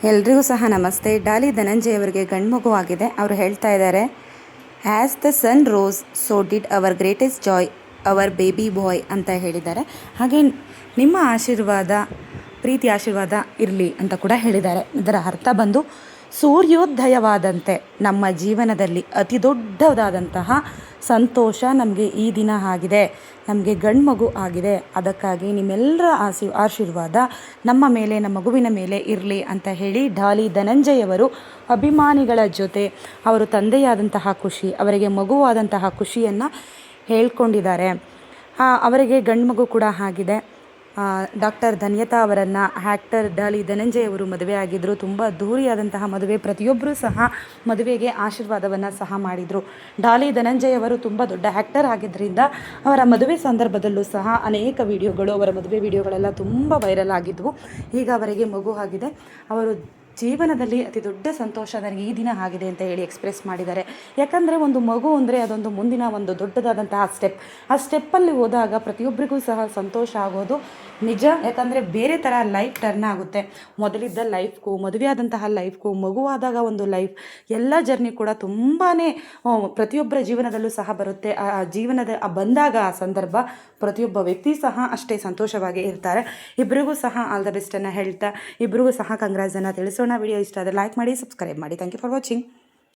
ಎಲ್ರಿಗೂ ಸಹ ನಮಸ್ತೆ. ಡಾಲಿ ಧನಂಜಯ ಅವರಿಗೆ ಗಂಡು ಆಗಿದೆ. ಅವರು ಹೇಳ್ತಾ ಇದ್ದಾರೆ, as the sun rose so did our greatest joy our baby boy ಅಂತ ಹೇಳಿದ್ದಾರೆ. ಹಾಗೆ ನಿಮ್ಮ ಆಶೀರ್ವಾದ, ಪ್ರೀತಿ ಆಶೀರ್ವಾದ ಇರಲಿ ಅಂತ ಕೂಡ ಹೇಳಿದ್ದಾರೆ. ಇದರ ಅರ್ಥ ಬಂದು ಸೂರ್ಯೋದಯವಾದಂತೆ ನಮ್ಮ ಜೀವನದಲ್ಲಿ ಅತಿ ದೊಡ್ಡದಾದಂತಹ ಸಂತೋಷ ನಮಗೆ ಈ ದಿನ ಆಗಿದೆ, ನಮಗೆ ಗಂಡು ಮಗು ಆಗಿದೆ. ಅದಕ್ಕಾಗಿ ನಿಮ್ಮೆಲ್ಲರ ಆಶೀರ್ವಾದ ನಮ್ಮ ಮೇಲೆ, ನಮ್ಮ ಮಗುವಿನ ಮೇಲೆ ಇರಲಿ ಅಂತ ಹೇಳಿ ಡಾಲಿ ಧನಂಜಯ್ ಅವರು ಅಭಿಮಾನಿಗಳ ಜೊತೆ ಅವರು ತಂದೆಯಾದಂತಹ ಖುಷಿ, ಅವರಿಗೆ ಮಗುವಾದಂತಹ ಖುಷಿಯನ್ನು ಹೇಳ್ಕೊಂಡಿದ್ದಾರೆ. ಅವರಿಗೆ ಗಂಡು ಮಗು ಕೂಡ ಆಗಿದೆ. ಡಾಕ್ಟರ್ ಧನ್ಯತಾ ಅವರನ್ನು ಆ್ಯಕ್ಟರ್ ಡಾಲಿ ಧನಂಜಯ್ ಅವರು ಮದುವೆ ಆಗಿದ್ದರು. ತುಂಬ ಅದ್ಧೂರಿಯಾದಂತಹ ಮದುವೆ. ಪ್ರತಿಯೊಬ್ಬರೂ ಸಹ ಮದುವೆಗೆ ಆಶೀರ್ವಾದವನ್ನು ಸಹ ಮಾಡಿದರು. ಡಾಲಿ ಧನಂಜಯ್ ಅವರು ತುಂಬ ದೊಡ್ಡ ಆ್ಯಕ್ಟರ್ ಆಗಿದ್ದರಿಂದ ಅವರ ಮದುವೆ ಸಂದರ್ಭದಲ್ಲೂ ಸಹ ಅನೇಕ ವಿಡಿಯೋಗಳು, ಅವರ ಮದುವೆ ವಿಡಿಯೋಗಳೆಲ್ಲ ತುಂಬ ವೈರಲ್ ಆಗಿದ್ವು. ಈಗ ಅವರಿಗೆ ಮಗು ಆಗಿದೆ. ಅವರು ಜೀವನದಲ್ಲಿ ಅತಿ ದೊಡ್ಡ ಸಂತೋಷ ನನಗೆ ಈ ದಿನ ಆಗಿದೆ ಅಂತ ಹೇಳಿ ಎಕ್ಸ್ಪ್ರೆಸ್ ಮಾಡಿದ್ದಾರೆ. ಯಾಕಂದರೆ ಒಂದು ಮಗು ಅಂದರೆ ಅದೊಂದು ಮುಂದಿನ ಒಂದು ದೊಡ್ಡದಾದಂತಹ ಸ್ಟೆಪ್. ಆ ಸ್ಟೆಪ್ಪಲ್ಲಿ ಹೋದಾಗ ಪ್ರತಿಯೊಬ್ಬರಿಗೂ ಸಹ ಸಂತೋಷ ಆಗೋದು ನಿಜ. ಯಾಕಂದರೆ ಬೇರೆ ಥರ ಲೈಫ್ ಟರ್ನ್ ಆಗುತ್ತೆ. ಮೊದಲಿದ್ದ ಲೈಫ್ಗೂ, ಮದುವೆ ಆದಂತಹ ಲೈಫ್ಗೂ, ಮಗುವಾದಾಗ ಒಂದು ಲೈಫ್, ಎಲ್ಲ ಜರ್ನಿ ಕೂಡ ತುಂಬಾ ಪ್ರತಿಯೊಬ್ಬರ ಜೀವನದಲ್ಲೂ ಸಹ ಬರುತ್ತೆ. ಆ ಜೀವನದ ಬಂದಾಗ ಆ ಸಂದರ್ಭ ಪ್ರತಿಯೊಬ್ಬ ವ್ಯಕ್ತಿ ಸಹ ಅಷ್ಟೇ ಸಂತೋಷವಾಗಿ ಇರ್ತಾರೆ. ಇಬ್ಬರಿಗೂ ಸಹ ಆಲ್ ದ ಬೆಸ್ಟನ್ನು ಹೇಳ್ತಾ ಇಬ್ಬರಿಗೂ ಸಹ ಕಂಗ್ರಾಟ್ಸನ್ನು ತಿಳಿಸೋಣ. ವಿಡಿಯೋ ಇಷ್ಟ ಆದರೆ ಲೈಕ್ ಮಾಡಿ, ಸಬ್ಸ್ಕ್ರೈಬ್ ಮಾಡಿ. Thank you for watching.